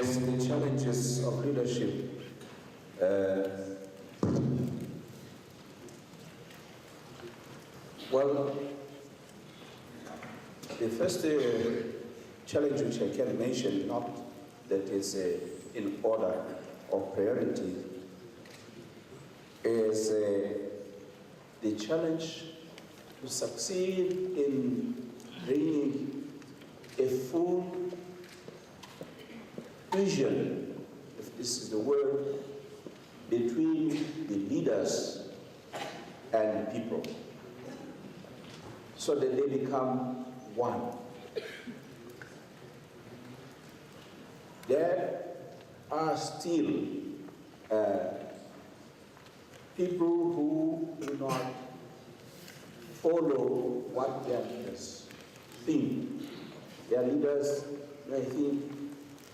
Yes, the challenges of leadership. Well, the first challenge which I can mention, not that is in order of priority, is the challenge to succeed in bringing a full vision, if this is the word, between the leaders and the people, so that they become one. There are still people who do not follow what their leaders think. Their leaders may think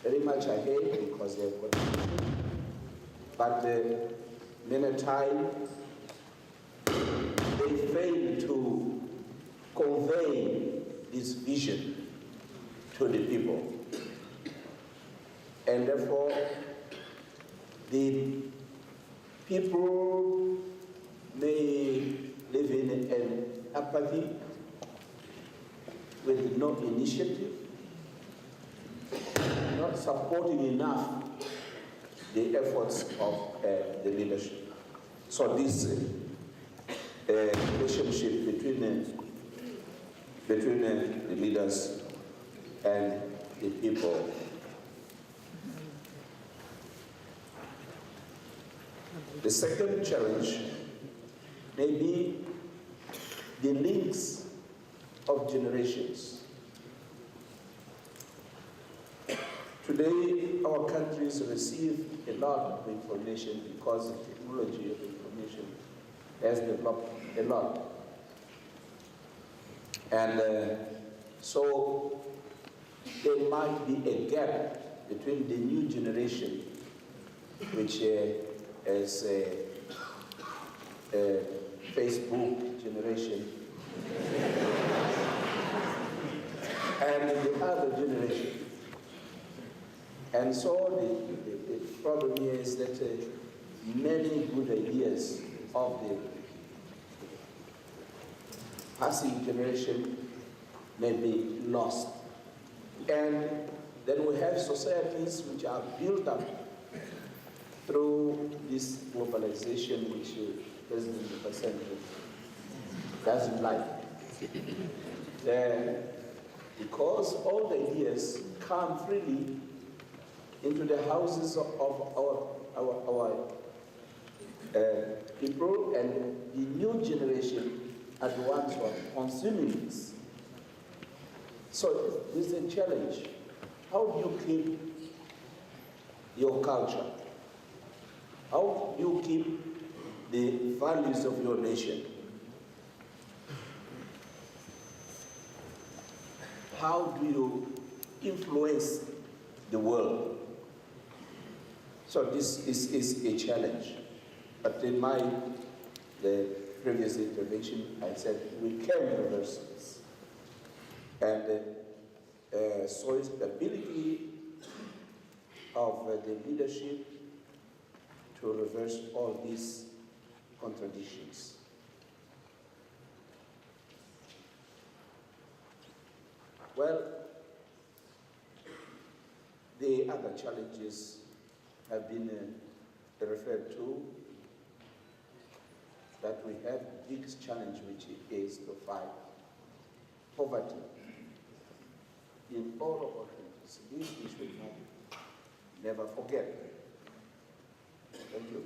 very much ahead because they've got vision, but many times they fail to convey this vision to the people. And therefore, the people may live in an apathy with no initiative, not supporting enough the efforts of the leadership. So this relationship between the leaders and the people. The second challenge may be the links of generations. Today, our countries receive a lot of information because the technology of information has developed a lot. And so there might be a gap between the new generation, which is a Facebook generation, and the other generation. And so the problem is that many good ideas of the passing generation may be lost. And then we have societies which are built up through this globalization, which President Lukashenko doesn't like. Because all the ideas come freely into the houses of our people, and the new generation are the ones who are consuming this. So this is a challenge. How do you keep your culture? How do you keep the values of your nation? How do you influence the world? So this is a challenge. But in the previous intervention, I said we can reverse this. And so it's the ability of the leadership to reverse all these contradictions. Well, the other challenges have been referred to, that we have the biggest challenge, which is to fight poverty in all of our countries. This we should never forget. Thank you.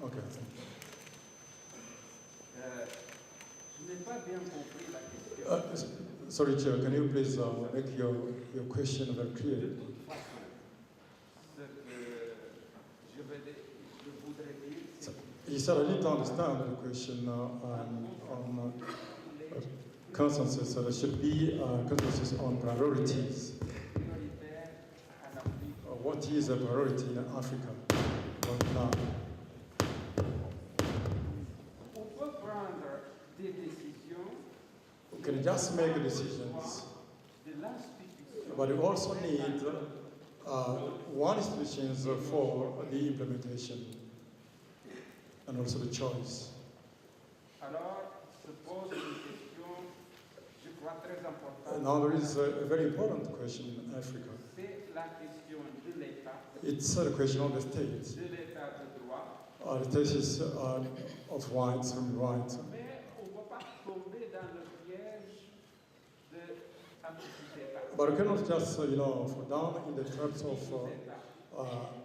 Okay. Sorry, Chair, can you please make your question very clear? He said, I need to understand the question on consensus. So there should be consensus on priorities. What is a priority in Africa? now. On peut prendre des décisions We can just make decisions, de l'institution but we also need one institution for the implementation and also the choice. Alors, se pose une question, je crois, très importante. Now there is a very important question in Africa. C'est la question de l'État, It's the question of the state. de l'État de droit. The status of rights, human rights. Mais on ne va pas tomber dans le piège de un petit État. But we cannot just, fall down in the traps of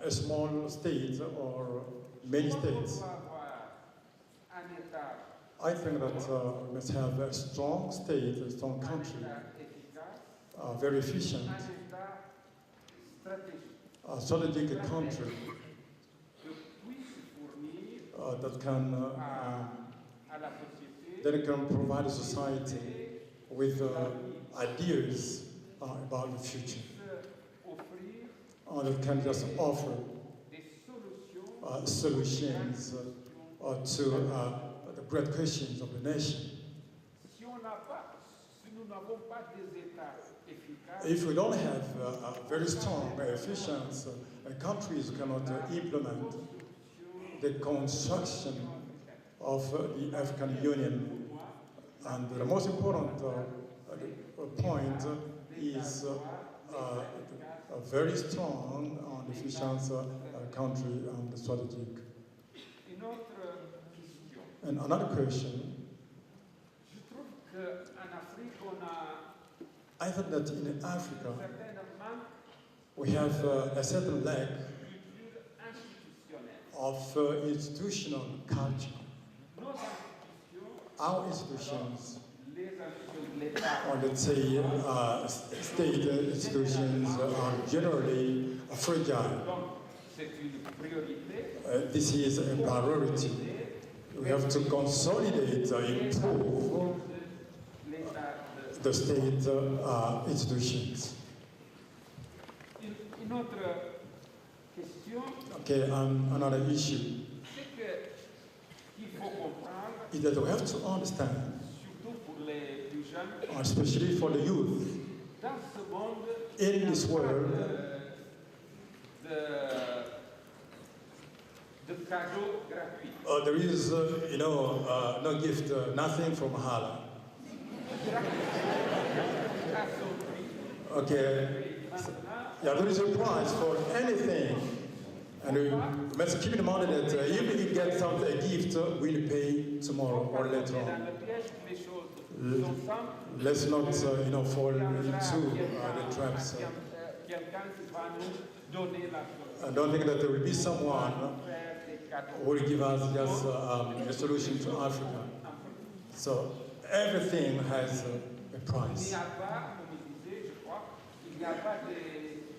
a small state or many On states. doit avoir un État, I think that we must have a strong state, a strong country, efficace, very efficient, un État stratégique, a strategic country que puisse fournir that can à la société then can provide society with ideas about the future, offrir that can just offer des solutions solutions to the great questions of the nation. Si nous n'avons pas des États efficaces, If we don't have very strong, efficient countries cannot implement the construction of the African Union. And the most important point is a very strong and efficient country and strategic. une autre question. And another question, Je trouve qu'en Afrique, on a I think that in Africa un certain manque we have a certain lack de culture institutionnelle. of institutional culture. Nos institutions, Our institutions, les institutions de l'État, or let's say state institutions, are generally fragile. donc c'est une priorité. This is a priority. We have to consolidate, improve L'État de- the state institutions. Une autre question, Okay, another issue c'est qu'il faut comprendre, is that we have to understand, surtout pour les plus jeunes, especially for the youth, dans ce monde, in this world, de cadeaux gratuits. there is, no gift, nothing from Allah. À son prix. Okay, Maintenant, yeah, there is a price for anything. And we must keep in mind that if you get something, a gift, we'll pay tomorrow or later dans on. le piège, les choses sont simples. Let's not, fall into the traps. Quelqu'un qui va nous donner la solution. I don't think that there will be someone Faire des cadeaux. who will give us just a solution to Africa. So everything has a Il price. n'y a pas, comme il disait, je crois, il n'y a pas de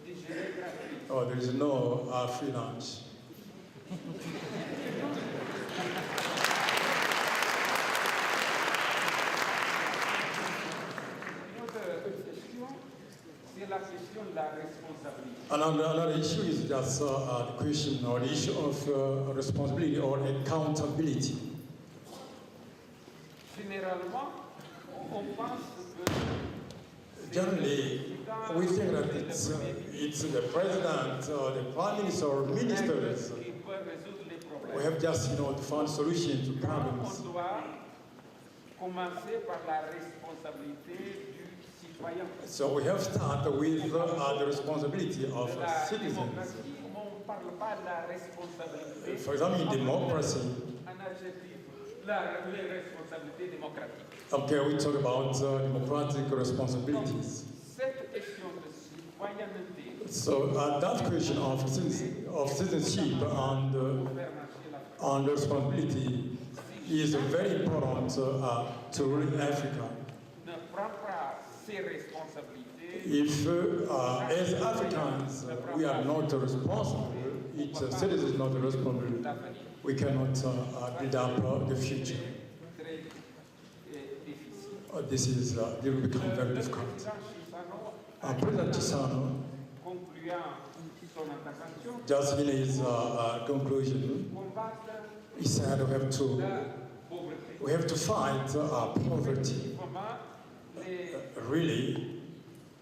déjeuner gratuit. Oh, there is no free lunch. Une autre question, c'est la question de la responsabilité. Another issue is just the question or the issue of responsibility or accountability. Généralement, on pense que Generally, we think that it's the president or the prime minister or ministers. qui peut résoudre les problèmes. We have just, to find solutions to On problems. doit commencer par la responsabilité du citoyen. So we have started with the responsibility of De la citizens. démocratie, on ne parle pas de la responsabilité. For example, in democracy, Un adjectif, les responsabilités démocratiques. okay, we talk about democratic responsibilities. Cette question de citoyenneté, So that question of citizenship and responsibility is very important to rule Africa. ne prend pas ses responsabilités. If, as Africans, we are not responsible, each citizen is not responsible, L'avenir we cannot build up the future. très difficile. This will become very difficult. Président Chissano President Chisano conclut concluant son intervention, just in his conclusion, combattre he said la pauvreté. we have to fight poverty. Vraiment, Really,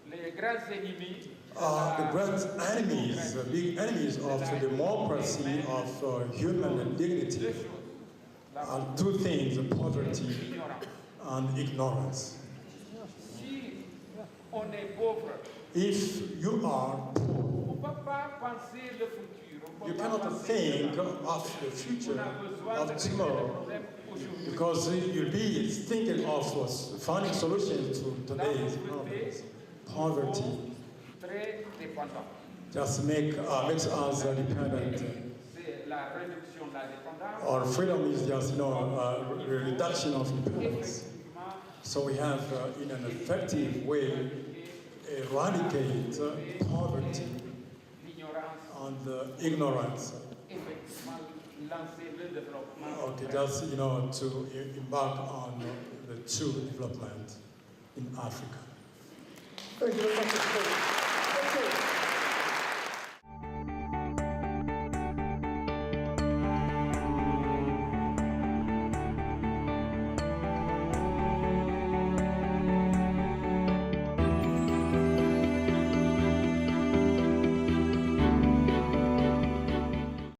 les grands ennemis the great enemies, the big enemies of the democracy, of human dignity, deux choses. La are two things: poverty ignorance. and ignorance. Si on est pauvre, If you are poor, on ne peut pas penser le futur. On peut you pas cannot penser think demain. of the On future a besoin de of régler les tomorrow, problèmes aujourd'hui. because you'll be thinking of finding solutions to La today's pauvreté problems. Poverty est très dépendant. just makes us dependent. C'est la réduction de la dépendance. Our freedom is just, a reduction of dependence. Effectivement, So we have, in an effective way, eradicate poverty l'ignorance, and ignorance. effectivement, lancer le développement. Okay, just, to embark on the true development in Africa. Thank you very much.